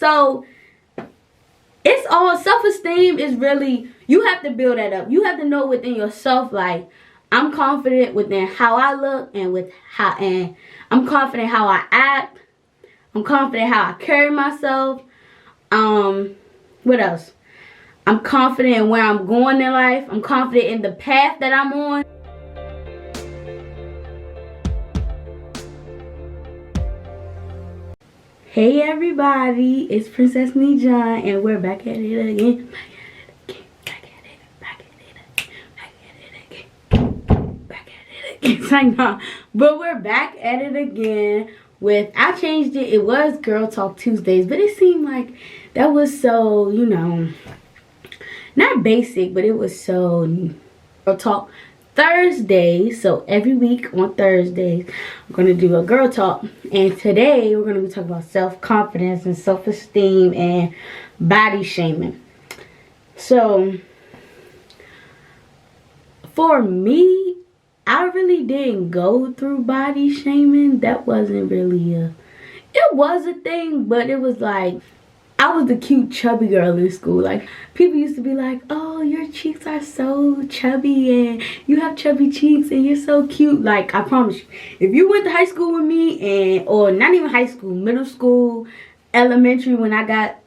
So it's all self-esteem is really, you have to build that up. You have to know within yourself, like, I'm confident within how I look and I'm confident how I act. I'm confident how I carry myself. What else? I'm confident in where I'm going in life. I'm confident in the path that I'm on. Hey everybody, it's Princess Nijan and we're back at it again. But we're back at it again with, I changed it. It was Girl Talk Tuesdays, but it seemed like that was so, you know, not basic, but it was so Girl Talk Thursdays. So every week on Thursdays, I'm going to do a Girl Talk. And today we're going to be talking about self-confidence and self-esteem and body shaming. So for me, I really didn't go through body shaming. That wasn't really it was a thing, but it was like, I was the cute chubby girl in school. Like, people used to be like, oh, your cheeks are so chubby and you have chubby cheeks and you're so cute. Like, I promise you, if you went to high school with me, or not even high school, middle school, elementary, when I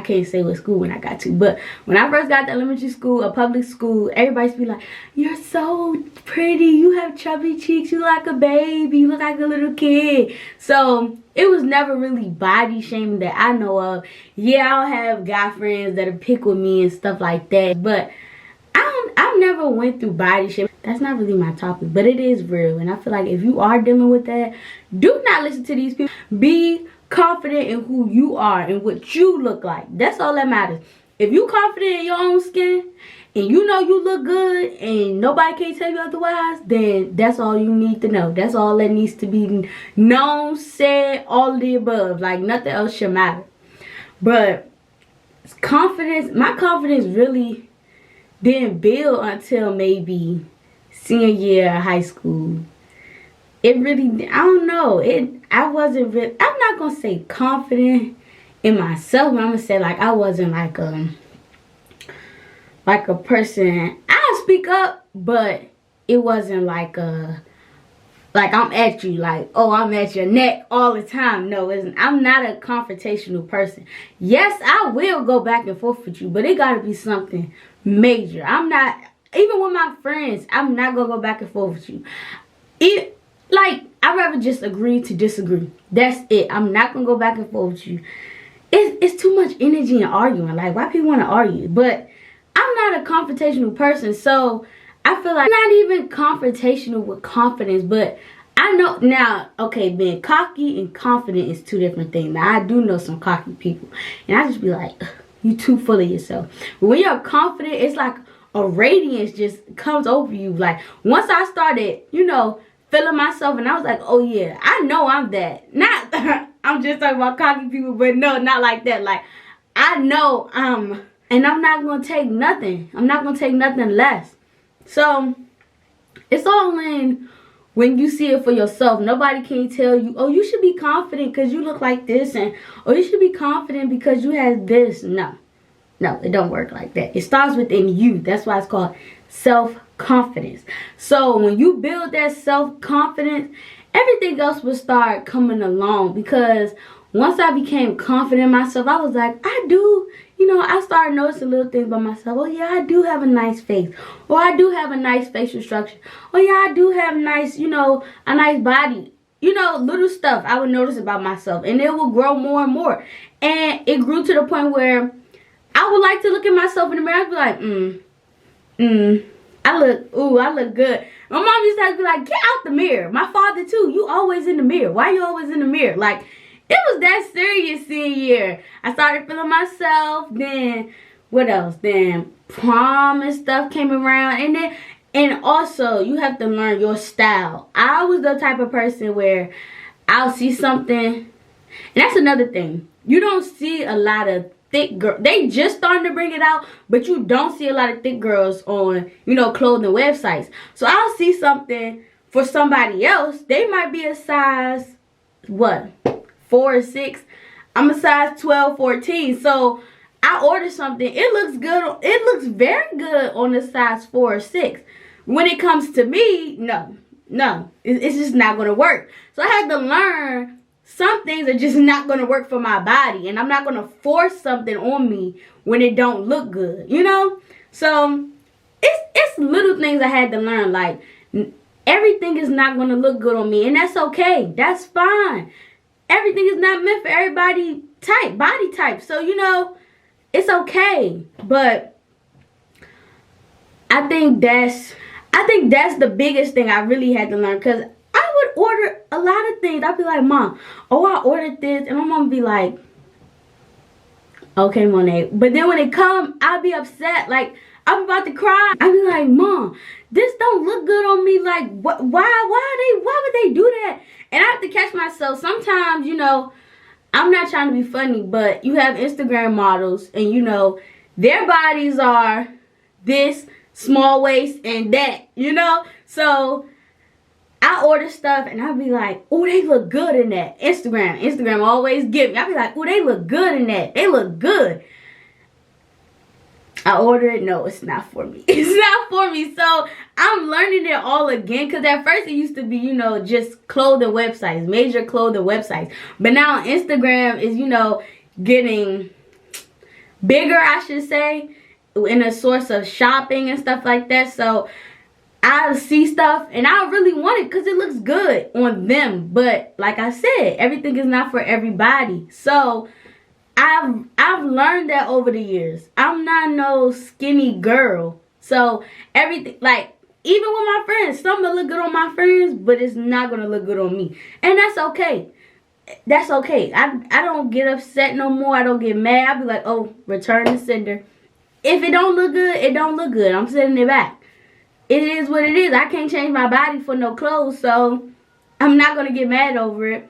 can't say what school when I got to, but when I first got to elementary school, a public school, everybody used to be like, you're so pretty, you have chubby cheeks, you look like a baby, you look like a little kid. So it was never really body shaming that I know of. Yeah, I'll have guy friends that'll pick with me and stuff like that, but I've never went through body shaming. That's not really my topic, but it is real, and I feel like if you are dealing with that, do not listen to these people. Be confident in who you are and what you look like. That's all that matters. If you confident in your own skin and you know you look good and nobody can tell you otherwise, then that's all you need to know. That's all that needs to be known, said, all of the above. Like, nothing else should matter. But confidence, my confidence really didn't build until maybe senior year of high school. It really, I don't know, I wasn't really, I'm not gonna say confident in myself, but I'm gonna say, like, I wasn't like a person, I speak up, but it wasn't like I'm at you, like, oh, I'm at your neck all the time. No, I'm not a confrontational person. Yes, I will go back and forth with you, but it gotta be something major. I'm not, even with my friends, I'm not gonna go back and forth with you. Like, I'd rather just agree to disagree. That's it. I'm not going to go back and forth with you. It's too much energy in arguing. Like, why people want to argue? But I'm not a confrontational person. So, I feel like I'm not even confrontational with confidence. But I know now, okay, being cocky and confident is two different things. Now, I do know some cocky people. And I just be like, you too full of yourself. But when you're confident, it's like a radiance just comes over you. Like, once I started, you know, feeling myself, and I was like, oh yeah, I know I'm that. Not, I'm just talking about cocky people, but no, not like that. Like, I know and I'm not going to take nothing. I'm not going to take nothing less. So, it's all in when you see it for yourself. Nobody can tell you, oh, you should be confident because you look like this, and, oh, you should be confident because you have this. No, it don't work like that. It starts within you. That's why it's called self-confidence. So when you build that self-confidence, everything else will start coming along. Because once I became confident in myself, I was like, I do, you know, I started noticing little things by myself. Oh yeah, I do have a nice face. Or I do have a nice facial structure. Oh yeah, I do have nice, you know, a nice body. You know, little stuff I would notice about myself. And it will grow more and more. And it grew to the point where I would like to look at myself in the mirror and be like, I look good. My mom used to have to be like, get out the mirror. My father too, you always in the mirror. Why you always in the mirror? Like, it was that serious senior year. I started feeling myself. Then, what else? Then prom and stuff came around. And also, you have to learn your style. I was the type of person where I'll see something. And that's another thing. You don't see a lot of thick girl. They just starting to bring it out, but you don't see a lot of thick girls on, you know, clothing websites. So I'll see something for somebody else. They might be a size, what, 4 or 6. I'm a size 12, 14. So I order something. It looks good. It looks very good on a size 4 or 6. When it comes to me, no. It's just not going to work. So I had to learn some things are just not going to work for my body. And I'm not going to force something on me when it don't look good, you know? So it's little things I had to learn. Like, everything is not going to look good on me. And that's okay. That's fine. Everything is not meant for everybody body type. So, you know, it's okay. But I think that's the biggest thing I really had to learn. Because I would order a lot of things. I'd be like, Mom, I ordered this. And my mom would be like, okay, Monet. But then when it come, I'll be upset. Like, I'm about to cry. I'll be like, Mom, this don't look good on me. Like, why would they do that? And I have to catch myself. Sometimes, you know, I'm not trying to be funny, but you have Instagram models and, you know, their bodies are this, small waist and that, you know? So I order stuff and I'll be like, oh, they look good in that. Instagram always give me. I'll be like, oh, they look good in that. They look good. I order it. No, it's not for me. It's not for me. So I'm learning it all again. Because at first it used to be, you know, just clothing websites. Major clothing websites. But now Instagram is, you know, getting bigger, I should say. In a source of shopping and stuff like that. So I see stuff and I really want it because it looks good on them. But like I said, everything is not for everybody. So I've learned that over the years. I'm not no skinny girl. So everything, like, even with my friends, some will look good on my friends, but it's not going to look good on me. And that's okay. That's okay. I don't get upset no more. I don't get mad. I'll be like, oh, return the sender. If it don't look good, it don't look good. I'm sending it back. It is what it is. I can't change my body for no clothes, so I'm not going to get mad over it.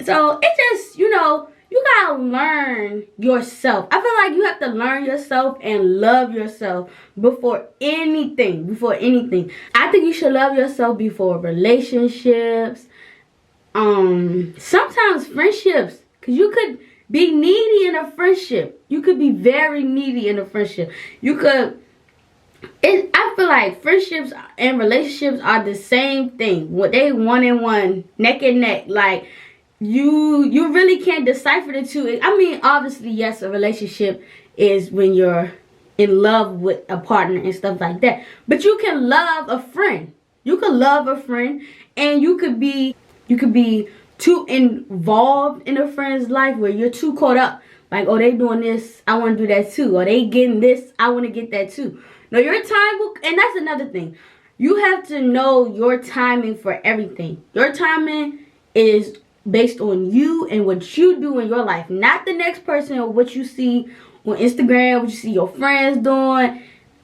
So it just, you know, you got to learn yourself. I feel like you have to learn yourself and love yourself before anything. I think you should love yourself before relationships. Sometimes friendships. Because you could be needy in a friendship. You could be very needy in a friendship. I feel like friendships and relationships are the same thing. They one and one, neck and neck. Like, you really can't decipher the two. I mean, obviously, yes, a relationship is when you're in love with a partner and stuff like that. But you can love a friend. You can love a friend, and you could be too involved in a friend's life where you're too caught up. Like, oh, they doing this, I want to do that too. Or they getting this, I want to get that too. No, your time will, and that's another thing. You have to know your timing for everything. Your timing is based on you and what you do in your life. Not the next person or what you see on Instagram, what you see your friends doing.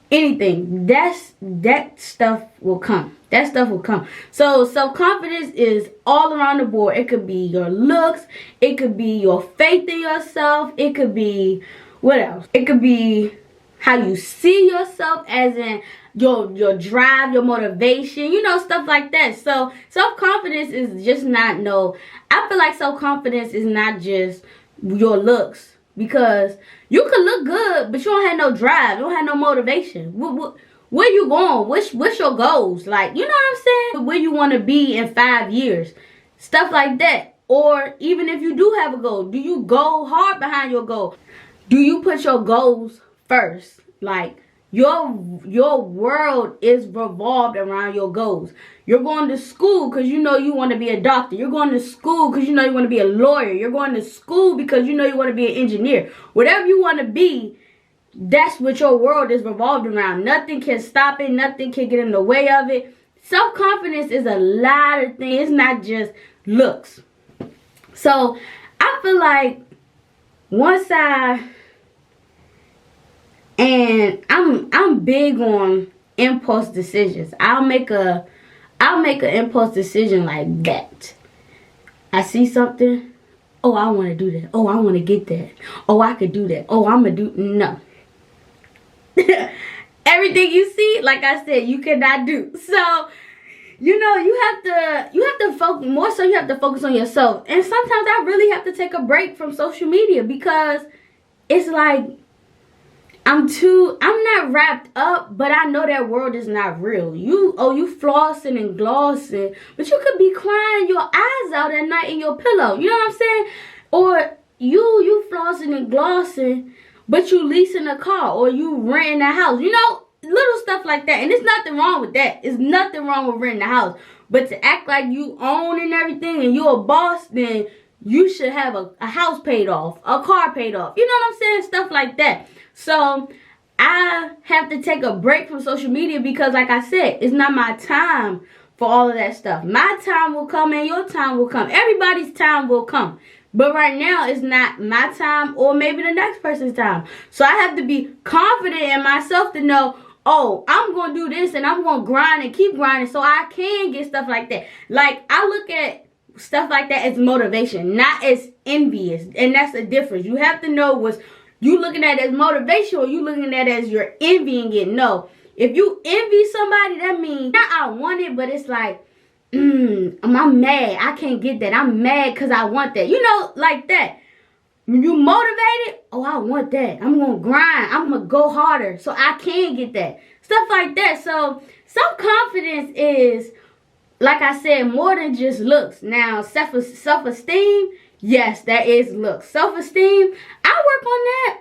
Anything. That stuff will come. That stuff will come. So self-confidence is all around the board. It could be your looks. It could be your faith in yourself. It could be, what else? It could be how you see yourself, as in your drive, your motivation, you know, stuff like that. So self-confidence is just not I feel like self-confidence is not just your looks. Because you could look good, but you don't have no drive. You don't have no motivation. Where you going? What's your goals? Like, you know what I'm saying? Where you want to be in 5 years. Stuff like that. Or even if you do have a goal, do you go hard behind your goal? Do you put your goals first? Like, your world is revolved around your goals. You're going to school because you know you want to be a doctor. You're going to school because you know you want to be a lawyer. You're going to school because you know you want to be an engineer. Whatever you want to be, that's what your world is revolved around. Nothing can stop it. Nothing can get in the way of it. Self-confidence is a lot of things. It's not just looks. So I feel like and I'm big on impulse decisions. I'll make an impulse decision like that. I see something. Oh, I want to do that. Oh, I want to get that. Oh, I could do that. Oh, I'm going to do. No. Everything you see, like I said, you cannot do. So you have to focus more, so you have to focus on yourself. And sometimes I really have to take a break from social media because it's like I'm not wrapped up, but I know that world is not real. You flossing and glossing, but you could be crying your eyes out at night in your pillow. You know what I'm saying? Or you flossing and glossing, but you leasing a car or you renting a house. Little stuff like that. And there's nothing wrong with that. There's nothing wrong with renting a house. But to act like you own and everything and you're a boss, then you should have a house paid off, a car paid off. You know what I'm saying? Stuff like that. So I have to take a break from social media because, like I said, it's not my time for all of that stuff. My time will come and your time will come. Everybody's time will come. But right now, it's not my time or maybe the next person's time. So I have to be confident in myself to know, oh, I'm going to do this and I'm going to grind and keep grinding so I can get stuff like that. Like, I look at stuff like that as motivation, not as envious. And that's the difference. You have to know what's you looking at it as motivation or you looking at it as you're envying it. No. If you envy somebody, that means, not I want it, but it's like, I'm mad. I can't get that. I'm mad because I want that. Like that. When you motivated, oh, I want that. I'm going to grind. I'm going to go harder so I can get that. Stuff like that. So self-confidence is, like I said, more than just looks. Now, self-esteem, yes, that is looks. Self-esteem, I work on that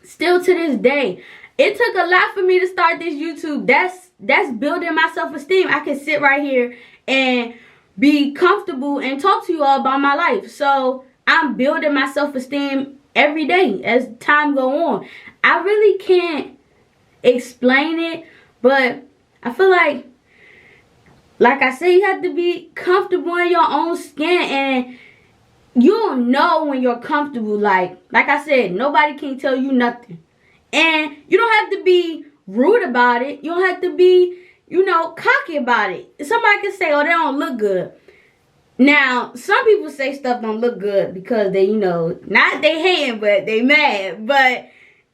still to this day. It took a lot for me to start this YouTube. That's building my self-esteem. I can sit right here and be comfortable and talk to you all about my life. So I'm building my self-esteem every day as time go on. I really can't explain it, but I feel like I said, you have to be comfortable in your own skin, and you'll know when you're comfortable. Like I said, nobody can tell you nothing. And you don't have to be rude about it. You don't have to be, cocky about it. Somebody can say, oh, they don't look good. Now, some people say stuff don't look good because they, not they hating, but they mad. But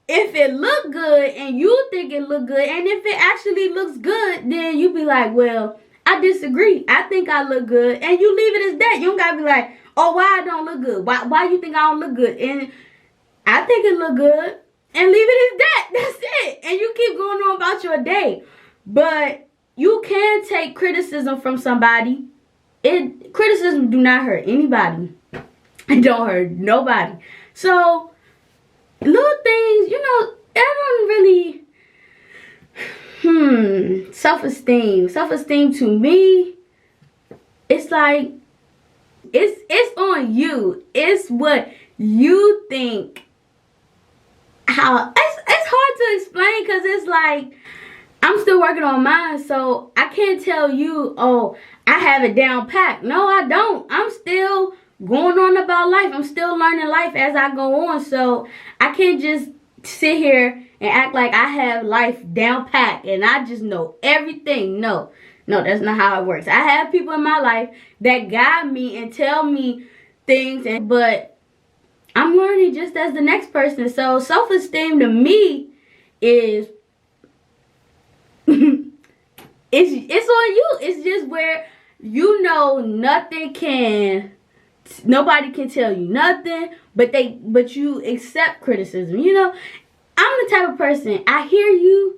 if it look good and you think it look good, and if it actually looks good, then you be like, well, I disagree. I think I look good. And you leave it as that. You don't got to be like, oh, why I don't look good? Why you think I don't look good? And I think it look good. And leave it as that. That's it. And you keep going on about your day. But you can take criticism from somebody. Criticism do not hurt anybody. It don't hurt nobody. So, little things, I don't really... Self-esteem. Self-esteem to me, it's like, it's on you. It's what you think. How it's hard to explain because it's like I'm still working on mine, so I can't tell you, oh, I have it down packed. No, I don't. I'm still going on about life. I'm still learning life as I go on, so I can't just sit here and act like I have life down packed and I just know everything. No, that's not how it works. I have people in my life that guide me and tell me things, but I'm learning just as the next person. So self-esteem to me is it's on you. It's just where nobody can tell you nothing, but you accept criticism. I'm the type of person, I hear you,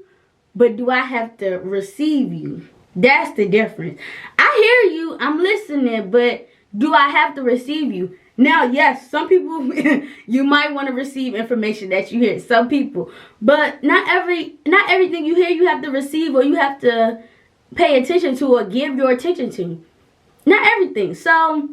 but do I have to receive you? That's the difference. I hear you, I'm listening, but do I have to receive you? Now, yes, some people, you might want to receive information that you hear. Some people. But not everything you hear you have to receive or you have to pay attention to or give your attention to. Not everything. So,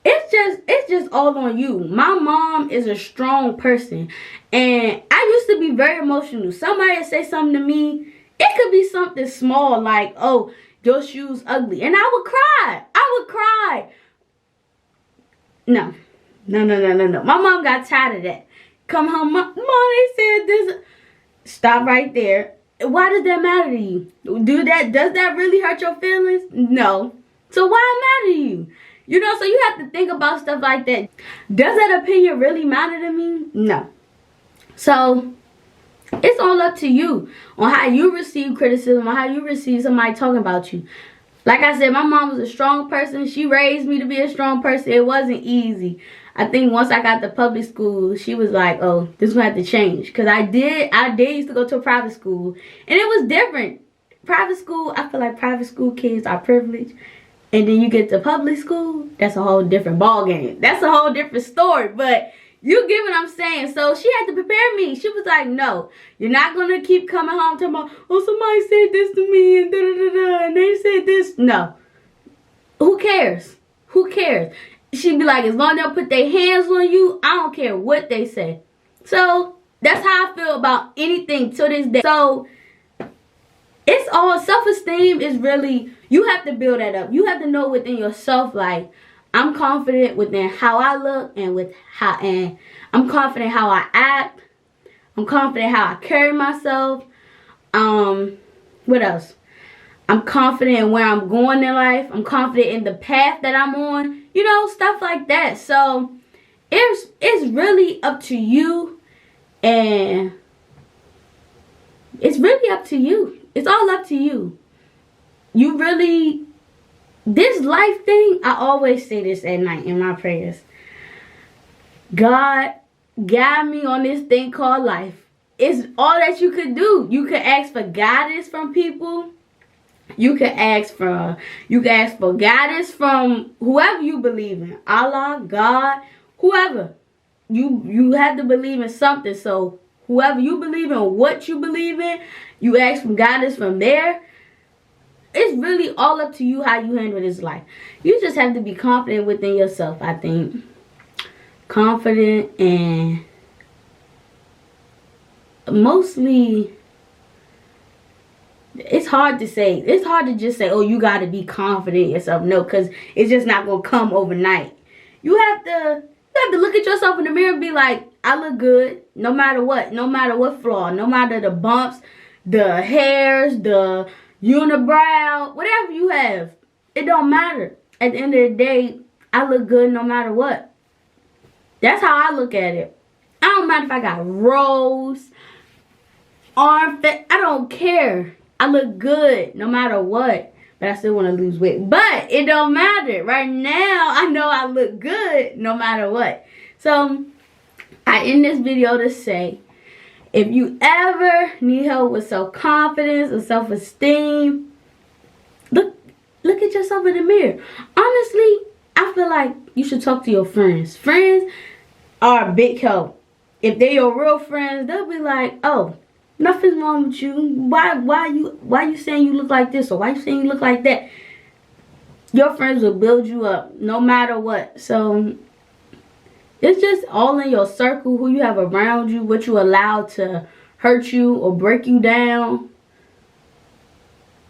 it's just all on you. My mom is a strong person. And I used to be very emotional. Somebody would say something to me. It could be something small like, oh, your shoes ugly. And I would cry. No. My mom got tired of that. Come home, mom, they said this. Stop right there. Why does that matter to you? Does that really hurt your feelings? No. So why it matter to you? So you have to think about stuff like that. Does that opinion really matter to me? No. So it's all up to you on how you receive criticism, or how you receive somebody talking about you. Like I said, my mom was a strong person. She raised me to be a strong person. It wasn't easy. I think once I got to public school, she was like, oh, this is going to have to change. Because I did used to go to a private school. And it was different. Private school, I feel like private school kids are privileged. And then you get to public school, that's a whole different ball game. That's a whole different story. But you get what I'm saying. So she had to prepare me. She was like, no, you're not going to keep coming home talking about, oh, somebody said this to me and da-da-da-da, and they said this. No. Who cares? Who cares? She'd be like, as long as they'll put their hands on you, I don't care what they say. So that's how I feel about anything to this day. So it's all self-esteem is really, you have to build that up. You have to know within yourself, like, I'm confident within how I look and I'm confident how I act. I'm confident how I carry myself. What else? I'm confident in where I'm going in life. I'm confident in the path that I'm on. You know, stuff like that. So it's really up to you, and it's really up to you. It's all up to you. You really, this life thing, I always say this at night in my prayers. God, guide me on this thing called life. It's all that you could do. You could ask for guidance from people. You could ask for guidance from whoever you believe in. Allah, God, whoever. You have to believe in something. So whoever you believe in, what you believe in, you ask for guidance from there. It's really all up to you how you handle this life. You just have to be confident within yourself, I think. Confident, and mostly, it's hard to say. It's hard to just say, oh, you got to be confident in yourself. No, because it's just not going to come overnight. You have to look at yourself in the mirror and be like, I look good no matter what. No matter what flaw. No matter the bumps, the hairs, the unibrow, whatever you have. It don't matter. At the end of the day, I look good no matter what. That's how I look at it. I don't matter if I got rolls, arm fat. I don't care. I look good no matter what. But I still want to lose weight. But it don't matter. Right now, I know I look good no matter what. So, I end this video to say, if you ever need help with self-confidence or self-esteem, look at yourself in the mirror. Honestly, I feel like you should talk to your friends. Friends are a big help. If they're your real friends, they'll be like, oh, nothing's wrong with you. Why you saying you look like this, or why you saying you look like that? Your friends will build you up no matter what. So it's just all in your circle, who you have around you, what you allow to hurt you or break you down.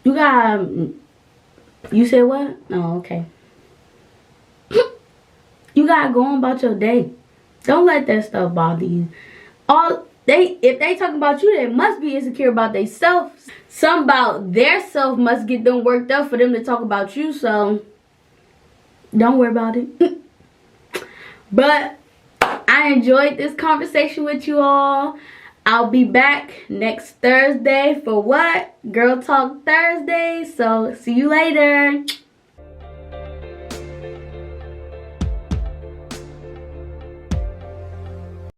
You said what? Oh, okay. You gotta go on about your day. Don't let that stuff bother you. If they talking about you, they must be insecure about themselves. Some about their self must get them worked up for them to talk about you. So don't worry about it. But I enjoyed this conversation with you all. I'll be back next Thursday for what? Girl Talk Thursday. So see you later.